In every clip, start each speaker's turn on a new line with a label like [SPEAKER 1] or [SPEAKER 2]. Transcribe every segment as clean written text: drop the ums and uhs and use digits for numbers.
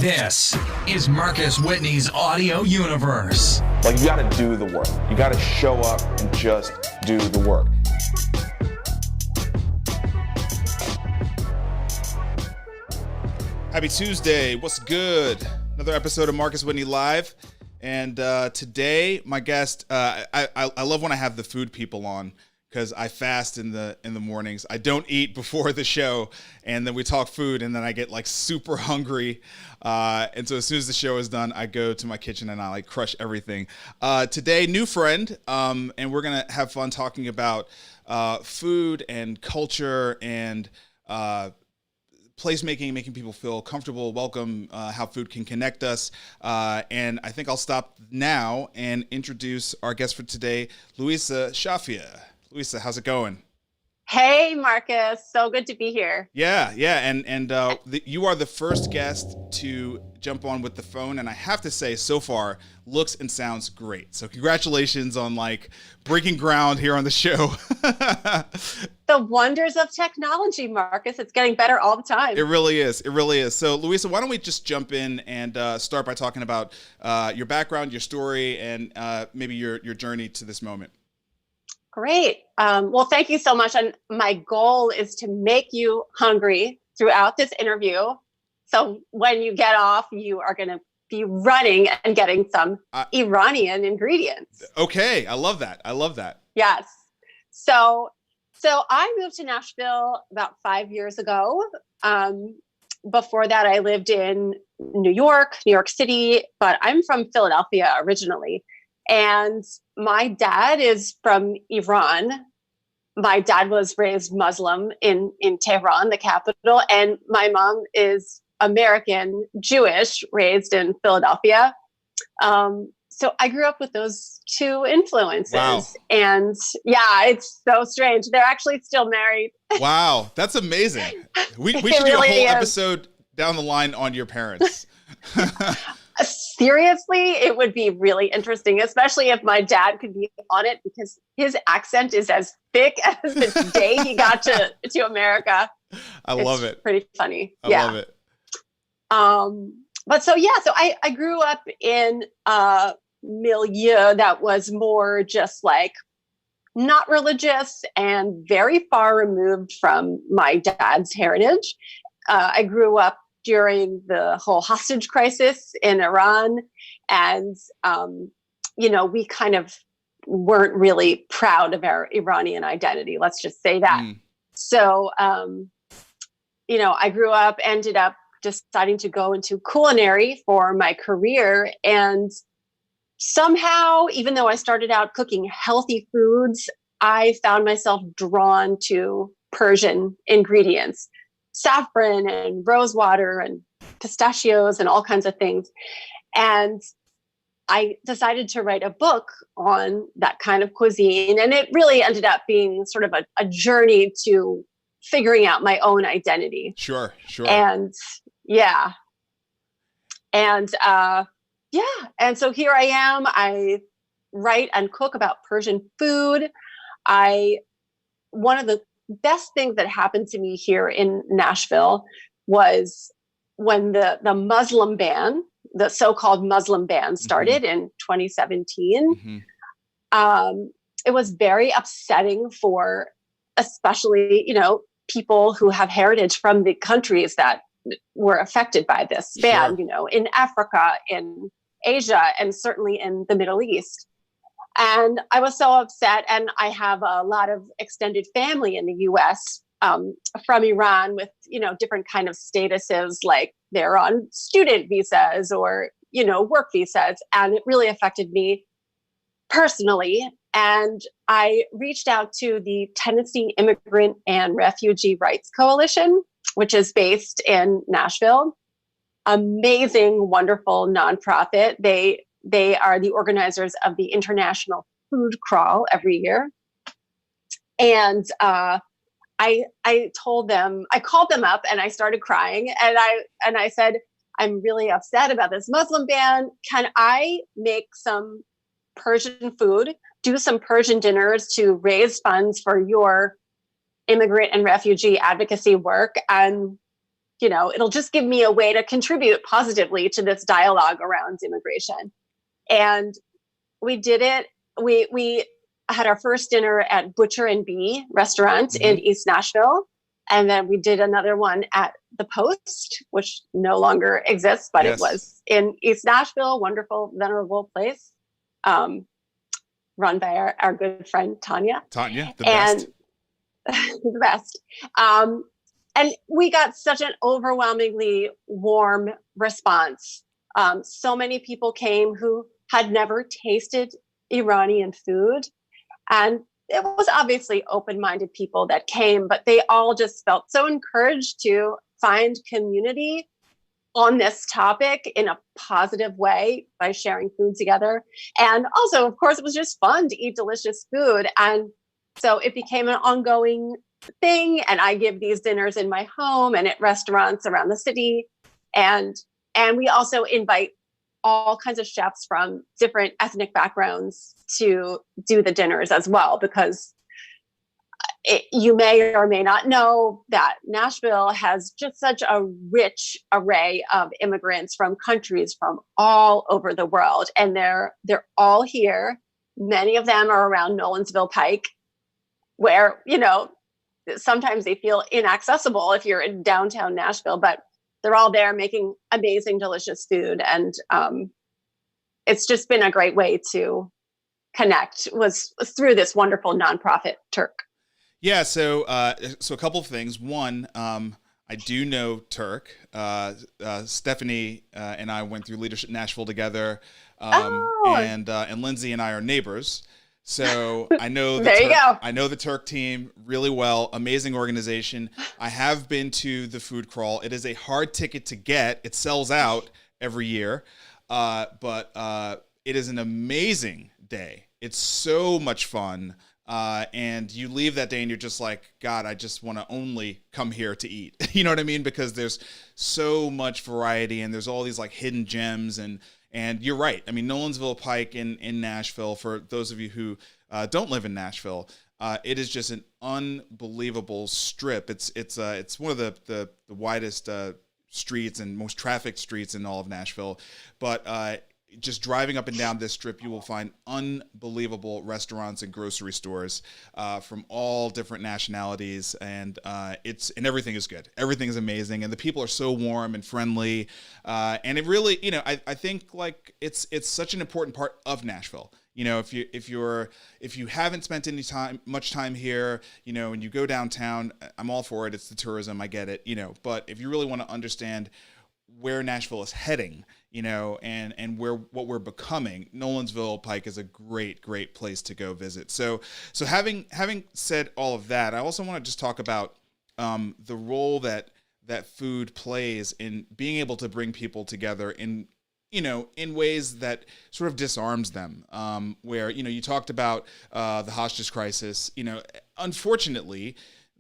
[SPEAKER 1] This is Marcus Whitney's audio universe.
[SPEAKER 2] Like, you gotta do the work. You gotta show up and just do the work.
[SPEAKER 3] Happy Tuesday. What's good? Another episode of Marcus Whitney Live. And today, my guest, I love when I have the food people on because I fast in the mornings. I don't eat before the show, and then we talk food, and then I get like super hungry. And so as soon as the show is done, I go to my kitchen and I like crush everything. Today, new friend, and we're gonna have fun talking about food and culture and placemaking, making people feel comfortable, welcome, how food can connect us. And I think I'll stop now and introduce our guest for today, Louisa Shafia. Louisa, how's it going?
[SPEAKER 4] Hey, Marcus. So good to be here.
[SPEAKER 3] Yeah. And you are the first guest to jump on with the phone. And I have to say, so far, looks and sounds great. So congratulations on like breaking ground here on the show.
[SPEAKER 4] The wonders of technology, Marcus. It's getting better all the time.
[SPEAKER 3] It really is. It really is. So Louisa, why don't we just jump in and start by talking about your background, your story, and maybe your journey to this moment.
[SPEAKER 4] Great. Well, thank you so much. And my goal is to make you hungry throughout this interview. So when you get off, you are going to be running and getting some Iranian ingredients.
[SPEAKER 3] Okay. I love that.
[SPEAKER 4] Yes. So I moved to Nashville about 5 years ago. Before that, I lived in New York City, but I'm from Philadelphia originally. And my dad is from Iran. My dad was raised Muslim in Tehran, the capital, and my mom is American Jewish, raised in Philadelphia. So I grew up with those two influences.
[SPEAKER 3] Wow.
[SPEAKER 4] And yeah, it's so strange. They're actually still married.
[SPEAKER 3] Wow, that's amazing. We should
[SPEAKER 4] It
[SPEAKER 3] do
[SPEAKER 4] really
[SPEAKER 3] a whole
[SPEAKER 4] is.
[SPEAKER 3] episode down the line on your parents.
[SPEAKER 4] Seriously, it would be really interesting, especially if my dad could be on it, because his accent is as thick as the day he got to America.
[SPEAKER 3] I love it.
[SPEAKER 4] Pretty funny.
[SPEAKER 3] I love it.
[SPEAKER 4] But so I grew up in a milieu that was more just like not religious and very far removed from my dad's heritage. I grew up during the whole hostage crisis in Iran. And, we kind of weren't really proud of our Iranian identity. Let's just say that. So, I grew up, ended up deciding to go into culinary for my career. And somehow, even though I started out cooking healthy foods, I found myself drawn to Persian ingredients. Saffron and rose water and pistachios and all kinds of things. And I decided to write a book on that kind of cuisine. And it really ended up being sort of a journey to figuring out my own identity.
[SPEAKER 3] Sure.
[SPEAKER 4] And yeah. And so here I am. I write and cook about Persian food. One of the best thing that happened to me here in Nashville was when the Muslim ban, the so-called Muslim ban, started in 2017. It was very upsetting for especially, people who have heritage from the countries that were affected by this ban, in Africa, in Asia, and certainly in the Middle East. And I was so upset. And I have a lot of extended family in the U.S. From Iran with, different kind of statuses, like they're on student visas or, work visas. And it really affected me personally. And I reached out to the Tennessee Immigrant and Refugee Rights Coalition, which is based in Nashville. Amazing, wonderful nonprofit. They are the organizers of the International Food Crawl every year. And I told them, I called them up and I started crying. And I said, I'm really upset about this Muslim ban. Can I make some Persian food, do some Persian dinners to raise funds for your immigrant and refugee advocacy work? And it'll just give me a way to contribute positively to this dialogue around immigration. And we did it. We had our first dinner at Butcher and Bee restaurant in East Nashville. And then we did another one at the Post, which no longer exists, but it was in East Nashville, wonderful, venerable place, run by our good friend, Tanya.
[SPEAKER 3] Tanya, the best.
[SPEAKER 4] The best. And we got such an overwhelmingly warm response. So many people came who had never tasted Iranian food. And it was obviously open-minded people that came, but they all just felt so encouraged to find community on this topic in a positive way by sharing food together. And also, of course, it was just fun to eat delicious food. And so it became an ongoing thing. And I give these dinners in my home and at restaurants around the city. And we also invite all kinds of chefs from different ethnic backgrounds to do the dinners as well, because you may or may not know that Nashville has just such a rich array of immigrants from countries from all over the world. And they're all here. Many of them are around Nolensville Pike, where, sometimes they feel inaccessible if you're in downtown Nashville, but they're all there making amazing, delicious food. And it's just been a great way to connect was through this wonderful nonprofit, Turk.
[SPEAKER 3] Yeah. So a couple of things. One, I do know Turk. Stephanie and I went through Leadership Nashville together. And Lindsay and I are neighbors. So I know I know the Turk team really well. Amazing organization. I have been to the food crawl. It is a hard ticket to get. It sells out every year, but it is an amazing day. It's so much fun, and you leave that day and you're just like, God, I just want to only come here to eat. You know what I mean? Because there's so much variety and there's all these like hidden gems and you're right. I mean, Nolensville Pike in Nashville, for those of you who don't live in Nashville, it is just an unbelievable strip. It's one of the widest streets and most trafficked streets in all of Nashville. But just driving up and down this strip, you will find unbelievable restaurants and grocery stores from all different nationalities, and everything is good. Everything is amazing, and the people are so warm and friendly, and it really, I think like it's such an important part of Nashville. If you haven't spent much time here, and you go downtown, I'm all for it. It's the tourism, I get it, but if you really want to understand where Nashville is heading, and what we're becoming, Nolensville Pike is a great place to go visit. So having said all of that, I also want to just talk about the role that food plays in being able to bring people together in ways that sort of disarms them. Where you talked about the hostage crisis. Unfortunately,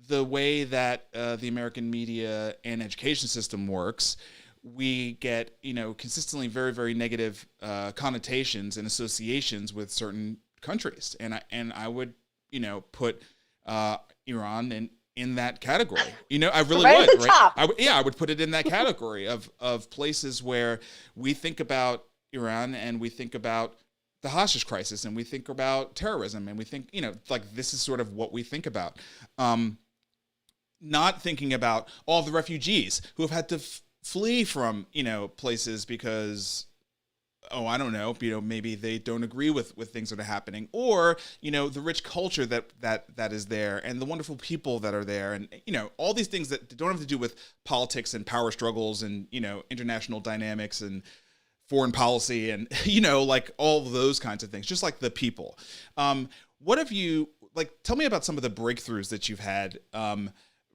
[SPEAKER 3] the way that the American media and education system works, we get, consistently very, very negative connotations and associations with certain countries. And I would, put Iran in that category. I really
[SPEAKER 4] right
[SPEAKER 3] would.
[SPEAKER 4] At the top.
[SPEAKER 3] I would put it in that category of places where we think about Iran and we think about the hostage crisis and we think about terrorism and we think, like this is sort of what we think about. Not thinking about all the refugees who have had to flee from, places because, I don't know, maybe they don't agree with things that are happening, or, the rich culture that is there and the wonderful people that are there. And, all these things that don't have to do with politics and power struggles and, international dynamics and foreign policy and, like all those kinds of things, just like the people. What have you, tell me about some of the breakthroughs that you've had,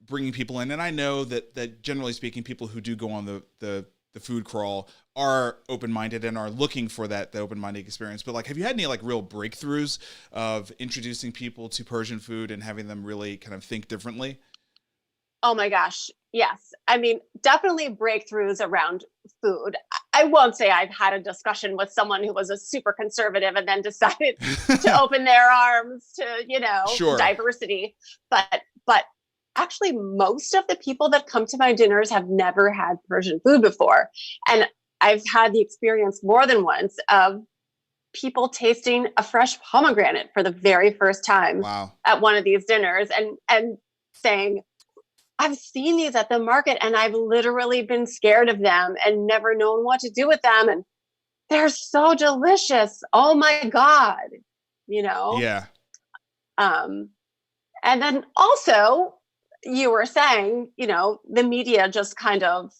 [SPEAKER 3] bringing people in. And I know that generally speaking, people who do go on the food crawl are open-minded and are looking for the open-minded experience. But have you had any real breakthroughs of introducing people to Persian food and having them really kind of think differently?
[SPEAKER 4] Oh my gosh. Yes. I mean, definitely breakthroughs around food. I won't say I've had a discussion with someone who was a super conservative and then decided to open their arms to,
[SPEAKER 3] Sure.
[SPEAKER 4] diversity. But actually most of the people that come to my dinners have never had Persian food before. And I've had the experience more than once of people tasting a fresh pomegranate for the very first time at one of these dinners and saying, I've seen these at the market and I've literally been scared of them and never known what to do with them. And they're so delicious. Oh my God.
[SPEAKER 3] Yeah.
[SPEAKER 4] And then also you were saying, the media just kind of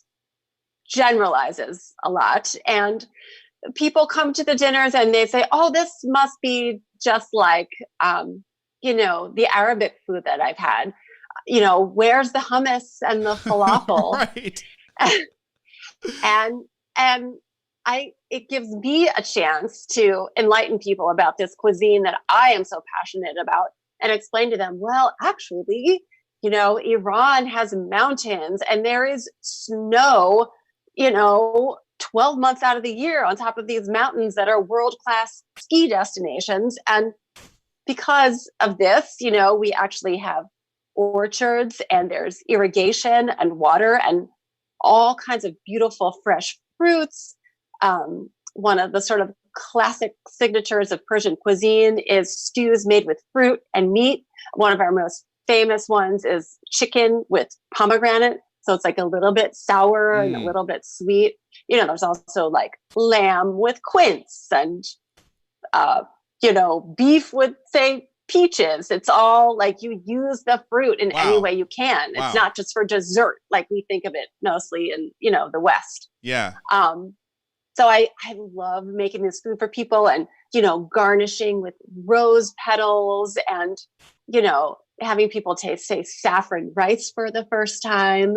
[SPEAKER 4] generalizes a lot, and people come to the dinners and they say, oh, this must be just like, the Arabic food that I've had. Where's the hummus and the falafel?
[SPEAKER 3] Right.
[SPEAKER 4] And it gives me a chance to enlighten people about this cuisine that I am so passionate about and explain to them, well, actually, Iran has mountains and there is snow, 12 months out of the year on top of these mountains that are world-class ski destinations. And because of this, we actually have orchards and there's irrigation and water and all kinds of beautiful fresh fruits. One of the sort of classic signatures of Persian cuisine is stews made with fruit and meat. One of our most famous ones is chicken with pomegranate. So it's like a little bit sour and a little bit sweet. There's also like lamb with quince and, beef with, say, peaches. It's all like you use the fruit in any way you can. It's not just for dessert like we think of it mostly in, the West.
[SPEAKER 3] Yeah.
[SPEAKER 4] So I love making this food for people and, garnishing with rose petals and, having people taste, say, saffron rice for the first time.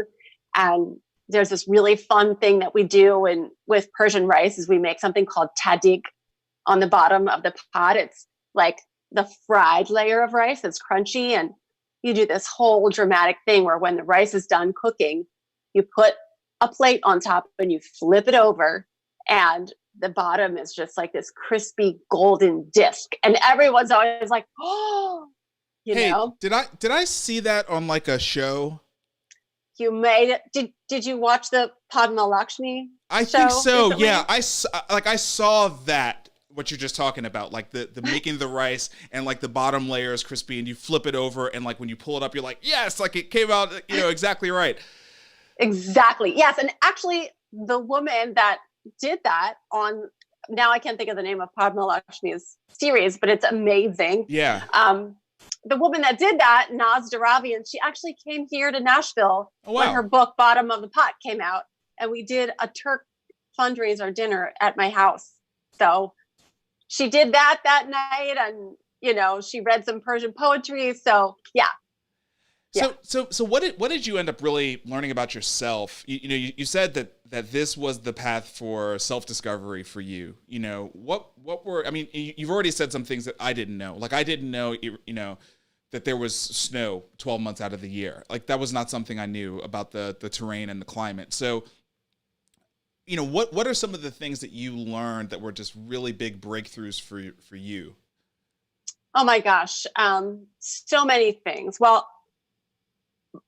[SPEAKER 4] And there's this really fun thing that we do with Persian rice is we make something called tadig on the bottom of the pot. It's like the fried layer of rice that's crunchy. And you do this whole dramatic thing where when the rice is done cooking, you put a plate on top and you flip it over. And the bottom is just like this crispy golden disc. And everyone's always like, oh,
[SPEAKER 3] Did I see that on like a show?
[SPEAKER 4] You made it. Did you watch the Padma Lakshmi
[SPEAKER 3] I
[SPEAKER 4] show
[SPEAKER 3] think so.
[SPEAKER 4] recently?
[SPEAKER 3] Yeah. I saw that, what you're just talking about, like the making the rice and like the bottom layer is crispy and you flip it over. And like when you pull it up, you're like, yes, like it came out, exactly right.
[SPEAKER 4] Exactly. Yes. And actually the woman that did that now I can't think of the name of Padma Lakshmi's series, but it's amazing.
[SPEAKER 3] Yeah.
[SPEAKER 4] The woman that did that, Naz Daravian, she actually came here to Nashville when her book Bottom of the Pot came out. And we did a Turk fundraiser dinner at my house. So she did that night and, she read some Persian poetry. So yeah.
[SPEAKER 3] So what did you end up really learning about yourself? You said that this was the path for self-discovery for you. What were, you've already said some things that I didn't know. Like I didn't know, that there was snow 12 months out of the year. Like that was not something I knew about the terrain and the climate. So, what are some of the things that you learned that were just really big breakthroughs for you?
[SPEAKER 4] Oh my gosh. So many things. Well,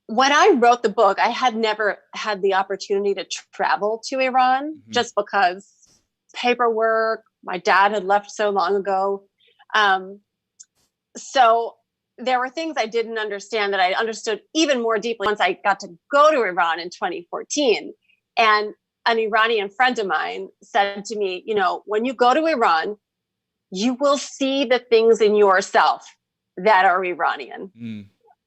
[SPEAKER 4] when I wrote the book, I had never had the opportunity to travel to Iran just because paperwork, my dad had left so long ago. So there were things I didn't understand that I understood even more deeply once I got to go to Iran in 2014. And an Iranian friend of mine said to me, when you go to Iran, you will see the things in yourself that are Iranian.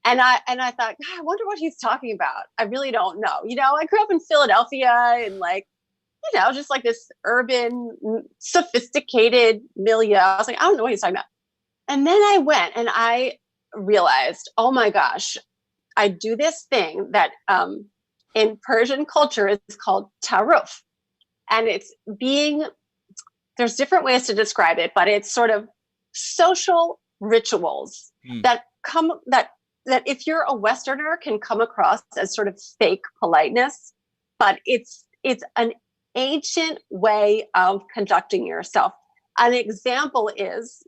[SPEAKER 4] And I thought, God, I wonder what he's talking about. I really don't know. I grew up in Philadelphia and just like this urban, sophisticated milieu. I was like, I don't know what he's talking about. And then I went and I realized, oh my gosh, I do this thing that in Persian culture is called taruf. And there's different ways to describe it, but it's sort of social rituals that if you're a Westerner can come across as sort of fake politeness, but it's an ancient way of conducting yourself. An example is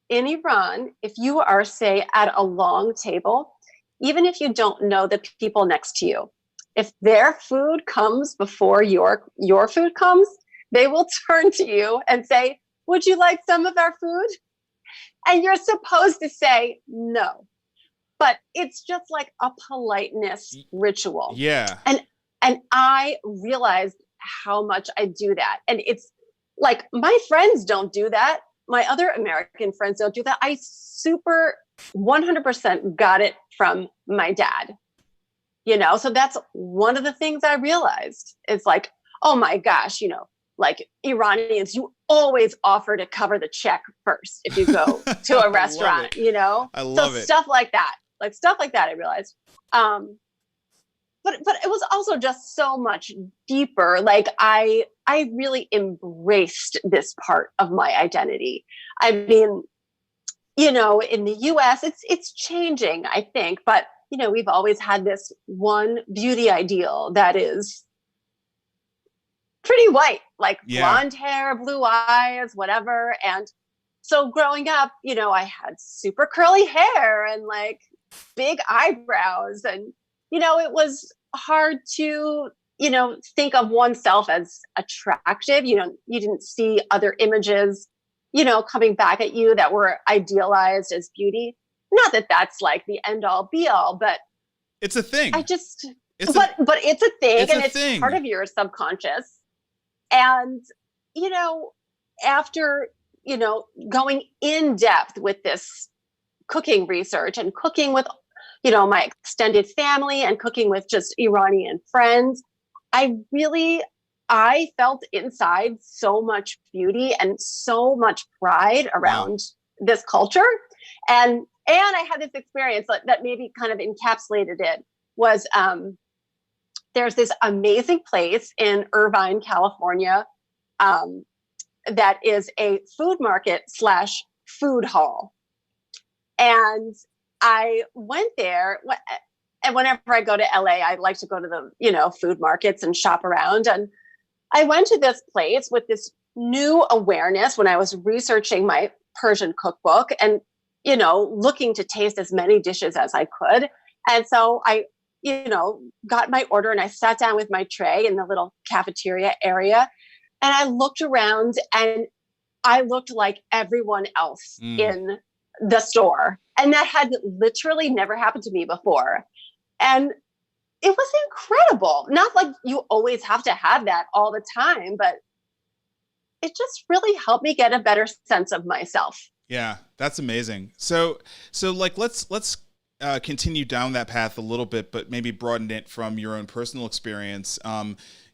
[SPEAKER 4] in Iran, if you are, say, at a long table even if you don't know the people next to you, if their food comes before your food comes, they will turn to you and say, would you like some of our food? And you're supposed to say no. But it's just like a politeness ritual.
[SPEAKER 3] Yeah.
[SPEAKER 4] And I realized how much I do that. And it's like, my friends don't do that. My other American friends don't do that. I super 100% got it from my dad. So that's one of the things I realized. It's like, oh my gosh, like Iranians, you always offer to cover the check first if you go to a restaurant,
[SPEAKER 3] I love it.
[SPEAKER 4] Stuff like that. I realized. But it was also just so much deeper. Like I really embraced this part of my identity. I mean, in the US, it's changing, I think, but we've always had this one beauty ideal that is pretty white, like blonde hair, blue eyes, whatever. And so growing up, I had super curly hair and like big eyebrows, and it was hard to think of oneself as attractive. You didn't see other images coming back at you that were idealized as beauty. Not that that's like the end all be all, but
[SPEAKER 3] it's a thing.
[SPEAKER 4] But it's a thing, and it's part of your subconscious. And after going in depth with this cooking research and cooking with my extended family and cooking with just Iranian friends, I felt inside so much beauty and so much pride around this culture. And I had this experience that maybe kind of encapsulated it. Was there's this amazing place in Irvine, California, that is a food market / food hall. And I went there, and whenever I go to LA, I like to go to the, food markets and shop around. And I went to this place with this new awareness when I was researching my Persian cookbook and, looking to taste as many dishes as I could. And so I, got my order and I sat down with my tray in the little cafeteria area. And I looked around and I looked like everyone else in the store. And that had literally never happened to me before. And it was incredible. Not like you always have to have that all the time, but it just really helped me get a better sense of myself.
[SPEAKER 3] Yeah, that's amazing. So like, let's continue down that path a little bit, but maybe broaden it from your own personal experience.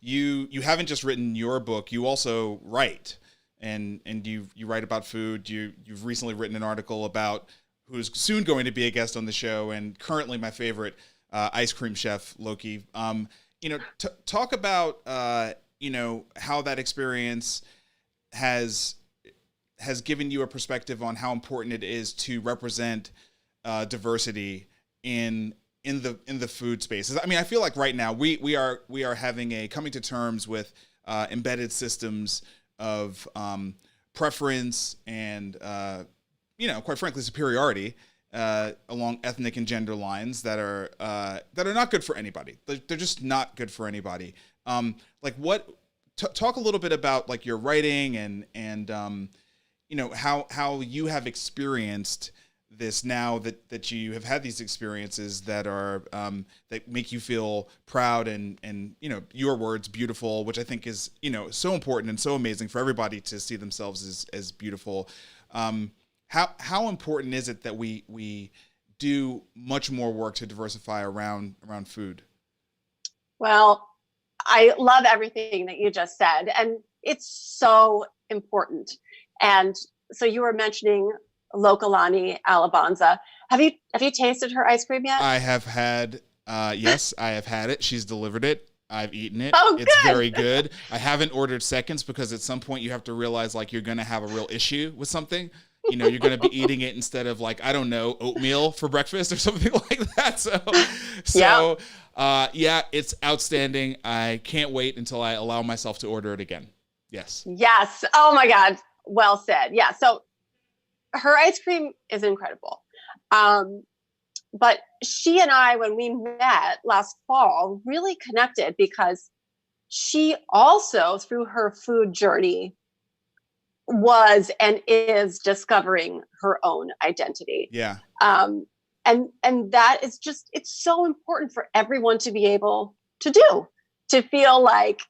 [SPEAKER 3] You haven't just written your book, you also write. And you write about food. You've recently written an article about who's soon going to be a guest on the show and currently my favorite ice cream chef, Loki. Talk about how that experience has given you a perspective on how important it is to represent diversity in the food spaces. I mean, I feel like right now we are having a coming to terms with embedded systems of preference and quite frankly superiority along ethnic and gender lines that are not good for anybody. They're just not good for anybody. Talk a little bit about like your writing and how you have experienced this now that you have had these experiences that are that make you feel proud and your words beautiful, which I think is so important and so amazing for everybody to see themselves as beautiful. How important is it that we do much more work to diversify around food?
[SPEAKER 4] Well, I love everything that you just said, and it's so important. And so you were mentioning Lokalani Alabanza. Have you tasted her ice cream yet?
[SPEAKER 3] I have had, yes, I have had it. She's delivered it. I've eaten it.
[SPEAKER 4] Oh,
[SPEAKER 3] it's
[SPEAKER 4] good.
[SPEAKER 3] very good. I haven't ordered seconds because at some point you have to realize like you're going to have a real issue with something. You're going to be eating it instead of like, I don't know, oatmeal for breakfast or something like that. So yeah, it's outstanding. I can't wait until I allow myself to order it again. Yes.
[SPEAKER 4] Yes. Oh my God. Well said. Yeah. So her ice cream is incredible. but she and I, when we met last fall, really connected because she also, through her food journey, was and is discovering her own identity.
[SPEAKER 3] Yeah.
[SPEAKER 4] And that is just, it's so important for everyone to be able to do, to feel like,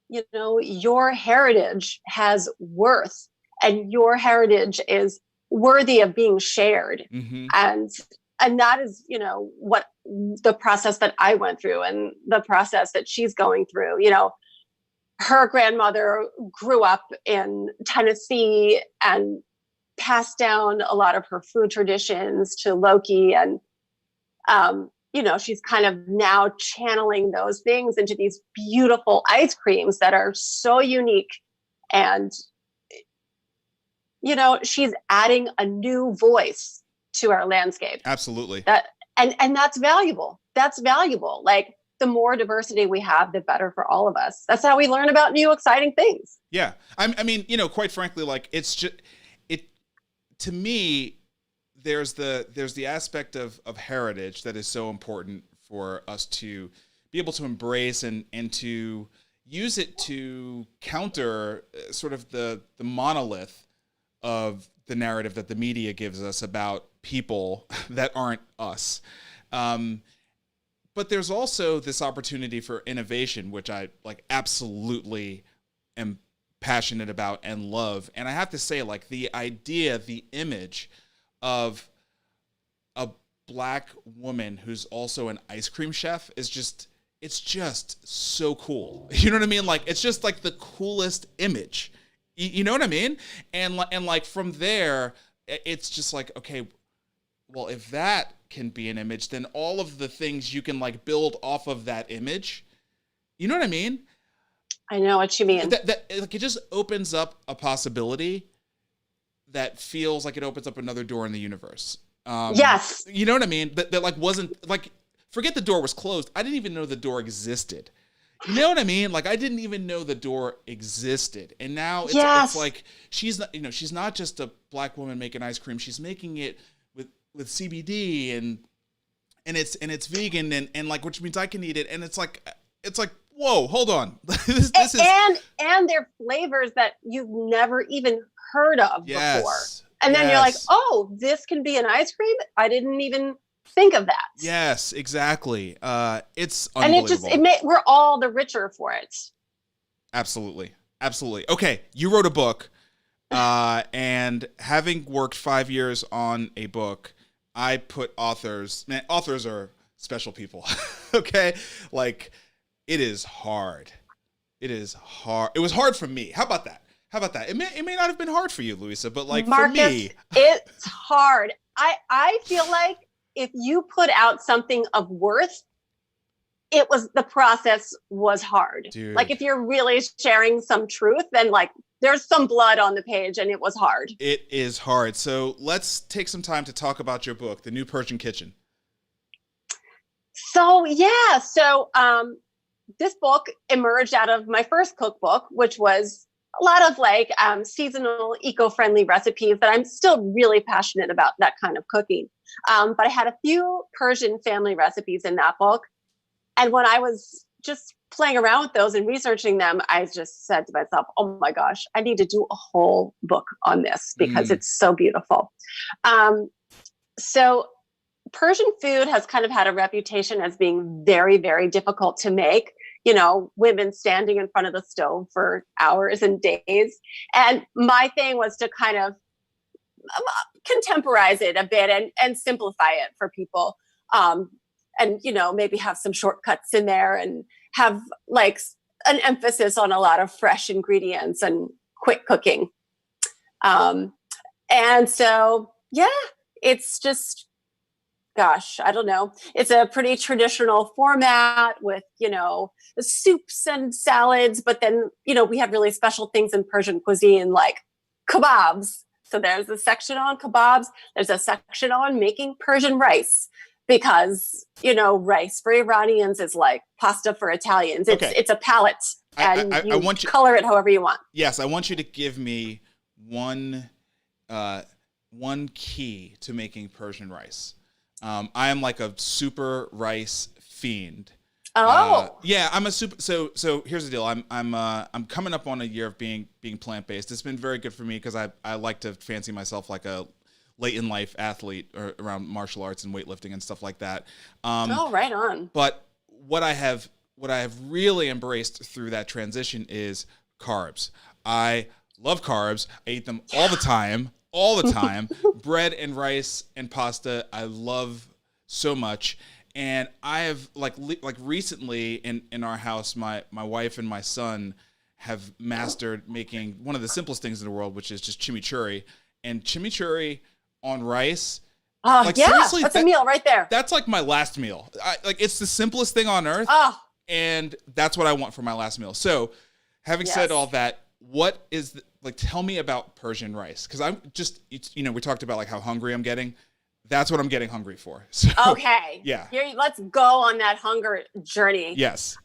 [SPEAKER 4] you know, your heritage has worth and your heritage is worthy of being shared.
[SPEAKER 3] Mm-hmm.
[SPEAKER 4] And that is, you know, what the process that I went through and the process that she's going through. You know, her grandmother grew up in Tennessee and passed down a lot of her food traditions to Loki. And, you know, she's kind of now channeling those things into these beautiful ice creams that are so unique. And, you know, she's adding a new voice to our landscape.
[SPEAKER 3] Absolutely.
[SPEAKER 4] And that's valuable. That's valuable. Like, the more diversity we have, the better for all of us. That's how we learn about new, exciting things.
[SPEAKER 3] Yeah. I mean, you know, quite frankly, like, it's just, to me, there's the aspect of heritage that is so important for us to be able to embrace and to use it to counter sort of the monolith of the narrative that the media gives us about people that aren't us. But there's also this opportunity for innovation, which I like absolutely am passionate about and love. And I have to say, like, the idea, the image of a Black woman who's also an ice cream chef is just, it's just so cool. You know what I mean? Like, it's just like the coolest image. You know what I mean? And like from there, it's just like, okay, well, if that can be an image, then all of the things you can like build off of that image. You know what I mean?
[SPEAKER 4] I know what you mean.
[SPEAKER 3] That like, it just opens up a possibility that feels like it opens up another door in the universe.
[SPEAKER 4] Yes.
[SPEAKER 3] You know what I mean? That like wasn't like, forget the door was closed. I didn't even know the door existed. You know what I mean? Like, I didn't even know the door existed. And now it's like, she's not, you know, she's not just a Black woman making ice cream. She's making it with CBD and it's vegan and like, which means I can eat it. And it's like, whoa, hold on. this is,
[SPEAKER 4] and they're flavors that you've never even heard of before. And then you're like, oh, this can be an ice cream? I didn't even think of that.
[SPEAKER 3] Yes, exactly. It's unbelievable.
[SPEAKER 4] And we're all the richer for it.
[SPEAKER 3] Absolutely. Okay, you wrote a book, and having worked 5 years on a book, I put authors are special people. Okay? Like, it is hard. It is hard. It was hard for me. How about that? It may not have been hard for you, Louisa, but like,
[SPEAKER 4] Marcus,
[SPEAKER 3] for me,
[SPEAKER 4] it's hard. I feel like if you put out something of worth, the process was hard.
[SPEAKER 3] Dude.
[SPEAKER 4] Like, if you're really sharing some truth, then like there's some blood on the page and it was hard.
[SPEAKER 3] It is hard. So let's take some time to talk about your book, The New Persian Kitchen.
[SPEAKER 4] So this book emerged out of my first cookbook, which was a lot of like seasonal, eco-friendly recipes that I'm still really passionate about, that kind of cooking. But I had a few Persian family recipes in that book. And when I was just playing around with those and researching them, I just said to myself, oh my gosh, I need to do a whole book on this because it's so beautiful. So Persian food has kind of had a reputation as being very, very difficult to make. You know, women standing in front of the stove for hours and days. And my thing was to kind of contemporize it a bit and simplify it for people. And, you know, maybe have some shortcuts in there and have like an emphasis on a lot of fresh ingredients and quick cooking. And so, yeah, it's just, gosh, I don't know. It's a pretty traditional format with, you know, the soups and salads, but then, you know, we have really special things in Persian cuisine like kebabs. So there's a section on kebabs. There's a section on making Persian rice because, you know, rice for Iranians is like pasta for Italians. It's a palette and I want you color it however you want.
[SPEAKER 3] Yes. I want you to give me one key to making Persian rice. I am like a super rice fiend.
[SPEAKER 4] Oh,
[SPEAKER 3] yeah, I'm a super. So here's the deal. I'm coming up on a year of being plant-based. It's been very good for me because I like to fancy myself like a late in life athlete or around martial arts and weightlifting and stuff like that.
[SPEAKER 4] Right on.
[SPEAKER 3] But what I have really embraced through that transition is carbs. I love carbs. I eat them all the time. Bread and rice and pasta I love so much. And I have like recently in our house, my wife and my son have mastered making one of the simplest things in the world, which is just chimichurri. And chimichurri on rice.
[SPEAKER 4] Yeah,
[SPEAKER 3] seriously,
[SPEAKER 4] that's a meal right there.
[SPEAKER 3] That's like my last meal. It's the simplest thing on earth. And that's what I want for my last meal. So having said all that, what is tell me about Persian rice. Cause I'm just, we talked about like how hungry I'm getting. That's what I'm getting hungry for. So,
[SPEAKER 4] okay.
[SPEAKER 3] Yeah.
[SPEAKER 4] Let's go on that hunger journey.
[SPEAKER 3] Yes.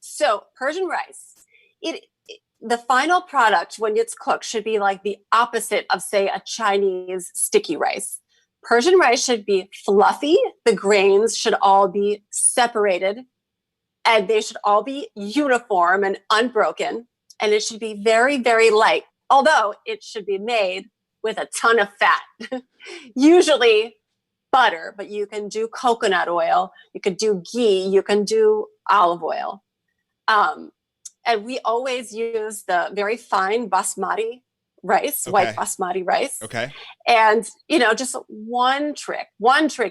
[SPEAKER 4] So Persian rice, the final product when it's cooked should be like the opposite of, say, a Chinese sticky rice. Persian rice should be fluffy. The grains should all be separated and they should all be uniform and unbroken. And it should be very, very light, although it should be made with a ton of fat, usually butter, but you can do coconut oil, you can do ghee, you can do olive oil. And we always use the very fine basmati rice, white basmati rice.
[SPEAKER 3] Okay.
[SPEAKER 4] And, just one trick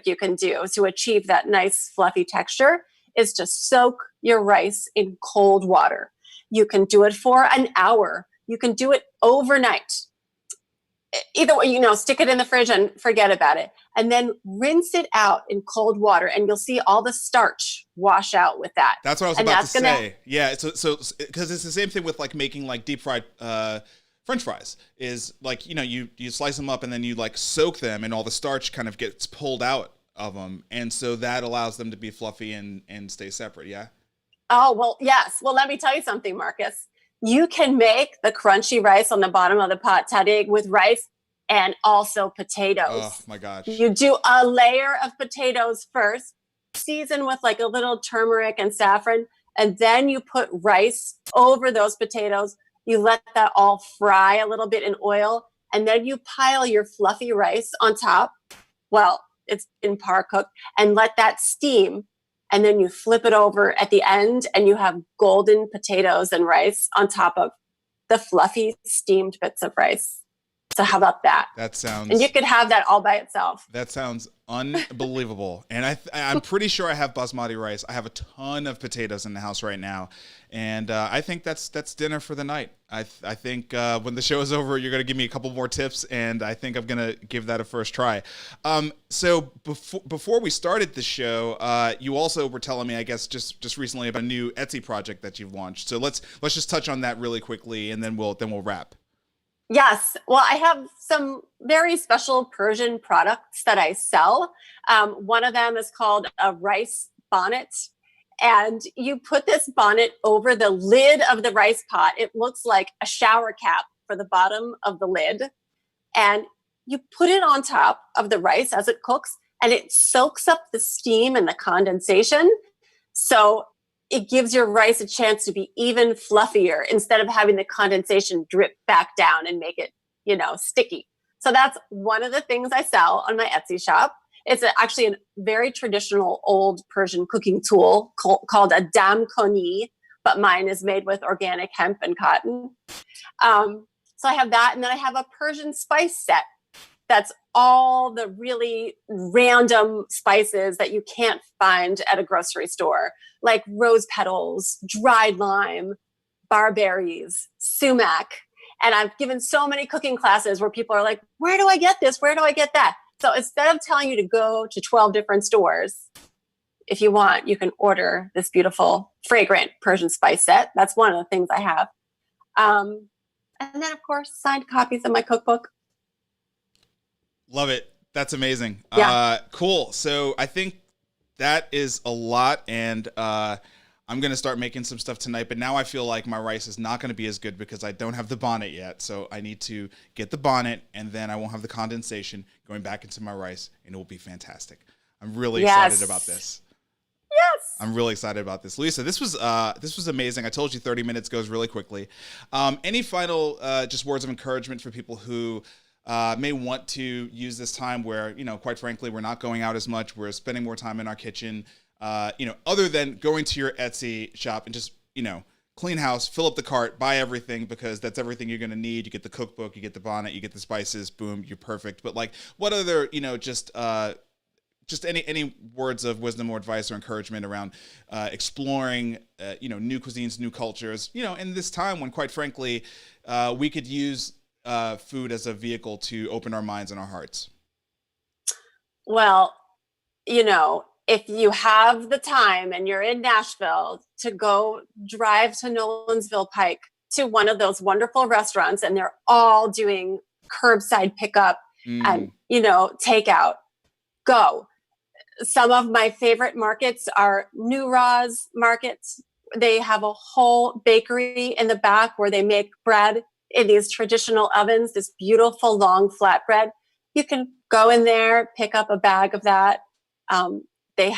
[SPEAKER 4] you can do to achieve that nice fluffy texture is to soak your rice in cold water. You can do it for an hour. You can do it overnight. Either way, stick it in the fridge and forget about it. And then rinse it out in cold water and you'll see all the starch wash out with that.
[SPEAKER 3] That's what I was about to say. Yeah. So, because it's the same thing with like making like deep fried, French fries is like, you slice them up and then you like soak them and all the starch kind of gets pulled out of them. And so that allows them to be fluffy and stay separate. Yeah.
[SPEAKER 4] Oh, well, yes. Well, let me tell you something, Marcus. You can make the crunchy rice on the bottom of the pot tahdig with rice and also potatoes.
[SPEAKER 3] Oh my gosh.
[SPEAKER 4] You do a layer of potatoes first, season with like a little turmeric and saffron, and then you put rice over those potatoes. You let that all fry a little bit in oil, and then you pile your fluffy rice on top. Well, it's been par cooked, and let that steam. And then you flip it over at the end and you have golden potatoes and rice on top of the fluffy steamed bits of rice. So how about that?
[SPEAKER 3] That sounds...
[SPEAKER 4] And you could have that all by itself.
[SPEAKER 3] That sounds unbelievable. And I'm pretty sure I have basmati rice. I have a ton of potatoes in the house right now. And I think that's dinner for the night. I think when the show is over, you're going to give me a couple more tips, and I think I'm going to give that a first try. So before we started the show, you also were telling me, I guess, just recently about a new Etsy project that you've launched. So let's just touch on that really quickly, and then we'll wrap.
[SPEAKER 4] Yes. Well, I have some very special Persian products that I sell. One of them is called a rice bonnet. And you put this bonnet over the lid of the rice pot. It looks like a shower cap for the bottom of the lid. And you put it on top of the rice as it cooks, and it soaks up the steam and the condensation. So it gives your rice a chance to be even fluffier instead of having the condensation drip back down and make it, sticky. So that's one of the things I sell on my Etsy shop. It's actually a very traditional old Persian cooking tool called a dam koni, but mine is made with organic hemp and cotton. So I have that, and then I have a Persian spice set. That's all the really random spices that you can't find at a grocery store, like rose petals, dried lime, barberries, sumac. And I've given so many cooking classes where people are like, where do I get this? Where do I get that? So instead of telling you to go to 12 different stores, if you want, you can order this beautiful, fragrant Persian spice set. That's one of the things I have. And then, of course, signed copies of my cookbook.
[SPEAKER 3] Love it. That's amazing.
[SPEAKER 4] Yeah.
[SPEAKER 3] Cool. So I think that is a lot. And I'm going to start making some stuff tonight, but now I feel like my rice is not going to be as good because I don't have the bonnet yet. So I need to get the bonnet, and then I won't have the condensation going back into my rice, and it will be fantastic. I'm really excited about this.
[SPEAKER 4] Yes.
[SPEAKER 3] I'm really excited about this. Louisa, this was amazing. I told you 30 minutes goes really quickly. Any final just words of encouragement for people who may want to use this time where, quite frankly, we're not going out as much. We're spending more time in our kitchen. Other than going to your Etsy shop and just, clean house, fill up the cart, buy everything, because that's everything you're going to need. You get the cookbook, you get the bonnet, you get the spices, boom, you're perfect. But like, what other, just any words of wisdom or advice or encouragement around exploring, new cuisines, new cultures, in this time when, quite frankly, we could use food as a vehicle to open our minds and our hearts?
[SPEAKER 4] Well, if you have the time and you're in Nashville, to go drive to Nolensville Pike to one of those wonderful restaurants, and they're all doing curbside pickup and, takeout. Go. Some of my favorite markets are Louisas markets. They have a whole bakery in the back where they make bread in these traditional ovens, this beautiful long flatbread. You can go in there, pick up a bag of that. They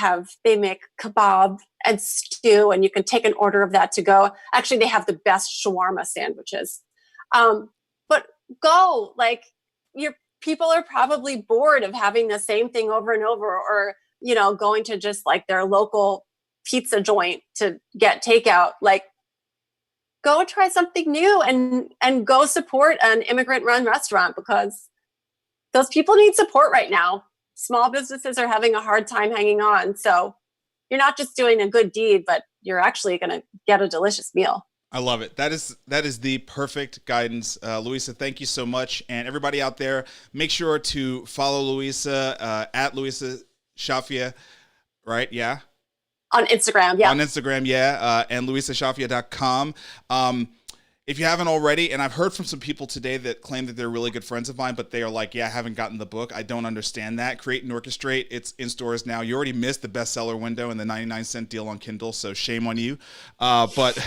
[SPEAKER 4] make kebab and stew, and you can take an order of that to go. Actually, they have the best shawarma sandwiches. But go, your people are probably bored of having the same thing over and over, or, going to just their local pizza joint to get takeout. Go try something new and go support an immigrant-run restaurant, because those people need support right now. Small businesses are having a hard time hanging on. So you're not just doing a good deed, but you're actually going to get a delicious meal.
[SPEAKER 3] I love it. That is the perfect guidance. Louisa, thank you so much. And everybody out there, make sure to follow Louisa at Louisa Shafia, right? Yeah.
[SPEAKER 4] On Instagram, yeah.
[SPEAKER 3] On Instagram, yeah. And louisashafia.com. If you haven't already, and I've heard from some people today that claim that they're really good friends of mine, but they are like, yeah, I haven't gotten the book. I don't understand that. Create and Orchestrate. It's in stores now. You already missed the bestseller window and the 99-cent deal on Kindle, so shame on you. But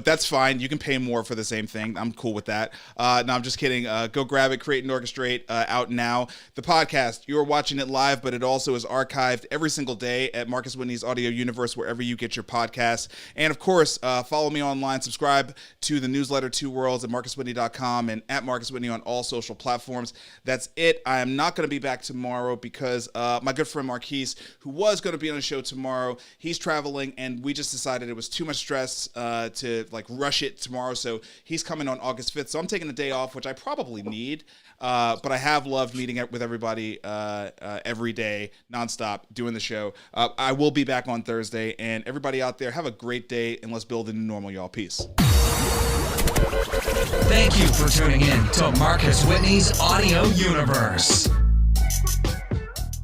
[SPEAKER 3] that's fine. You can pay more for the same thing. I'm cool with that. No, I'm just kidding. Go grab it. Create and Orchestrate, out now. The podcast, you're watching it live, but it also is archived every single day at Marcus Whitney's Audio Universe, wherever you get your podcasts. And of course, follow me online. Subscribe to the newsletter Two Worlds at marcuswhitney.com and at Marcus Whitney on all social platforms. That's it. I am not going to be back tomorrow because my good friend Marquise, who was going to be on the show tomorrow, he's traveling, and we just decided it was too much stress to rush it tomorrow. So he's coming on August 5th. So I'm taking the day off, which I probably need. But I have loved meeting with everybody every day, nonstop, doing the show. I will be back on Thursday, and everybody out there, have a great day, and let's build a new normal, y'all. Peace.
[SPEAKER 1] Thank you for tuning in to Marcus Whitney's Audio Universe.